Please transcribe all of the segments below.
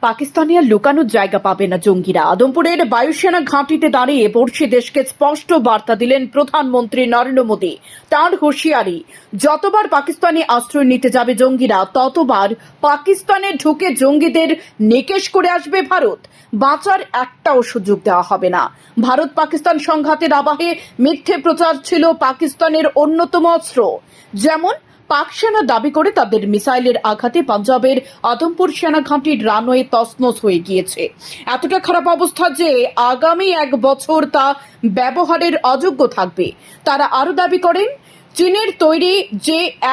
পাকিস্তানে আর লুকানোর জায়গা পাবে না জঙ্গিরা। আদমপুরের বায়ুসেনা ঘাঁটিতে দাঁড়িয়ে পড়শি দেশকে স্পষ্ট বার্তা দিলেন প্রধানমন্ত্রী নরেন্দ্র মোদী। তাঁর হুঁশিয়ারি, যতবার পাকিস্তানে আশ্রয় নিতে যাবে জঙ্গিরা, ততবার পাকিস্তানে ঢুকে জঙ্গিদের নিকেশ করে আসবে ভারত। বাঁচার একটাও সুযোগ দেওয়া হবে না। ভারত পাকিস্তান সংঘাতের আবহে মিথ্যে প্রচার ছিল পাকিস্তানের অন্যতম অস্ত্র। যেমন পাক সেনা দাবি করে তাদের মিসাইলের আঘাতে পাঞ্জাবের আদমপুর সেনা ঘাঁটির রানওয়ে তছনছ হয়ে গিয়েছে। এতটা খারাপ অবস্থা যে আগামী 1 বছর তা ব্যবহারের অযোগ্য থাকবে। তারা আরো দাবি করেন, চীনের তৈরি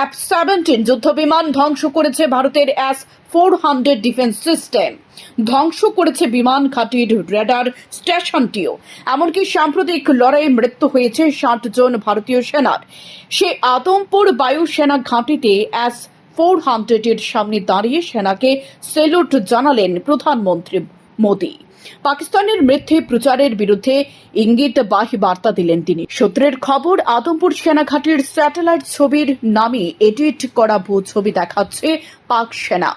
F-17 যুদ্ধবিমান ধ্বংস করেছে ভারতের S-400 ডিফেন্স সিস্টেম, ধ্বংস করেছে বিমান ঘাঁটির রেডার স্টেশনটিও। এমনকি সাম্প্রতিক লড়াইয়ে মৃত্যু হয়েছে 60 জন ভারতীয় সেনার। সে আদমপুর বায়ু সেনা ঘাঁটিতে S-400 এর সামনে দাঁড়িয়ে সেনাকে সেলুট জানালেন প্রধানমন্ত্রী মোদী। পাকিস্তানের মিথ্যে প্রচারের বিরুদ্ধে ইঙ্গিতবাহী বার্তা দিলেন তিনি। সূত্রের খবর, আদমপুর সেনাঘাটির স্যাটেলাইট ছবির নামে এডিট করা ভূ ছবি দেখাচ্ছে পাক সেনা।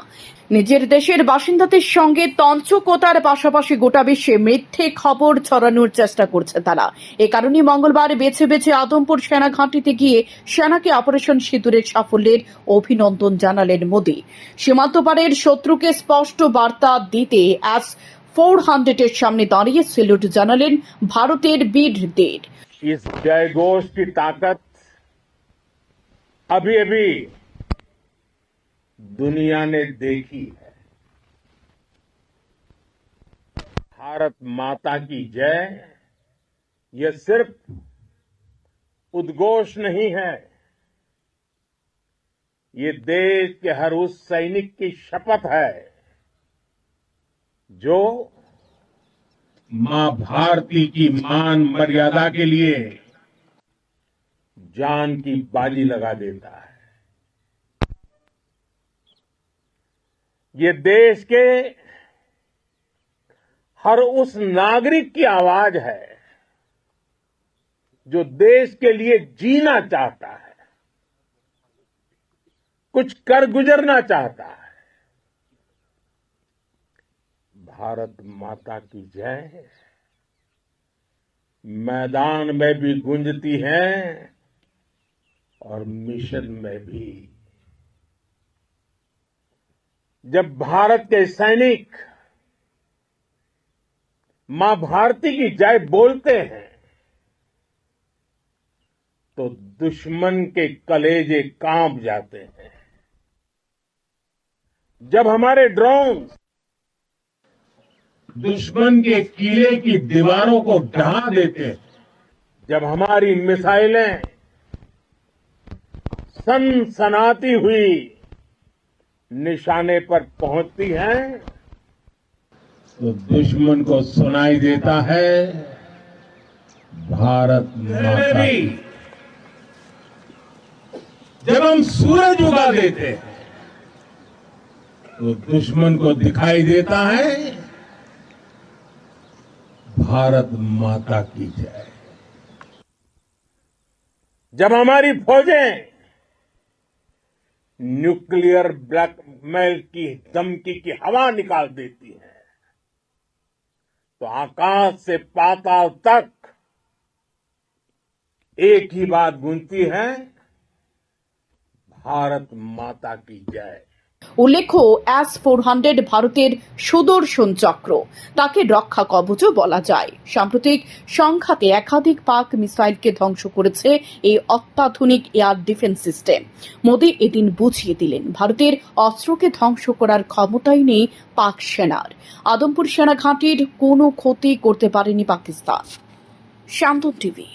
নিজের দেশের বাসিন্দাদের সঙ্গে তঞ্চকতার পাশাপাশি গোটা বিশ্বে মিথ্যে খবর ছড়ানোর চেষ্টা করছে তারা। এ কারণে মঙ্গলবার বেছে বেছে আদমপুর সেনা ঘাঁটিতে গিয়ে সেনাকে অপারেশন সিঁদুরের সাফল্যের অভিনন্দন জানালেন মোদী। সীমান্ত পারের শত্রুকে স্পষ্ট বার্তা দিতে S-400 এর সামনে দাঁড়িয়ে সেলুট জানালেন ভারতের বীরদের। इस जयघोष की ताकत अभी अभी दुनिया ने देखी है। भारत माता की जय यह सिर्फ उद्घोष नहीं है, ये देश के हर उस सैनिक की शपथ है जो मां भारती की मान मर्यादा के लिए जान की बाजी लगा देता है। ये देश के हर उस नागरिक की आवाज है जो देश के लिए जीना चाहता है, कुछ कर गुजरना चाहता है। भारत माता की जय मैदान में भी गूंजती है और मिशन में भी। जब भारत के सैनिक मां भारती की जय बोलते हैं तो दुश्मन के कलेजे कांप जाते हैं। जब हमारे ड्रोन दुश्मन के किले की दीवारों को ढहा देते हैं, जब हमारी मिसाइलें सनसनाती हुई निशाने पर पहुंचती हैं तो दुश्मन को सुनाई देता है भारत माता। जब हम सूरज उगा देते हैं तो दुश्मन को दिखाई देता है भारत माता की जय। जब हमारी फौजें न्यूक्लियर ब्लैकमेल की धमकी की हवा निकाल देती हैं तो आकाश से पाताल तक एक ही बात गूंजती है, भारत माता की जय। উল্লেখ্য, S-400 ভারতের সুদর্শন চক্র, তাকে রক্ষা কবচও বলা যায়। সাম্প্রতিক সংঘাতে একাধিক পাক মিসাইলকে ধ্বংস করেছে এই অত্যাধুনিক এয়ার ডিফেন্স সিস্টেম। মোদী এদিন বুঝিয়ে দিলেন, ভারতের অস্ত্রকে ধ্বংস করার ক্ষমতাই নেই পাক সেনার। আদমপুর সেনা ঘাঁটির কোনো ক্ষতি করতে পারেনি পাকিস্তান। শান্তন টিভি।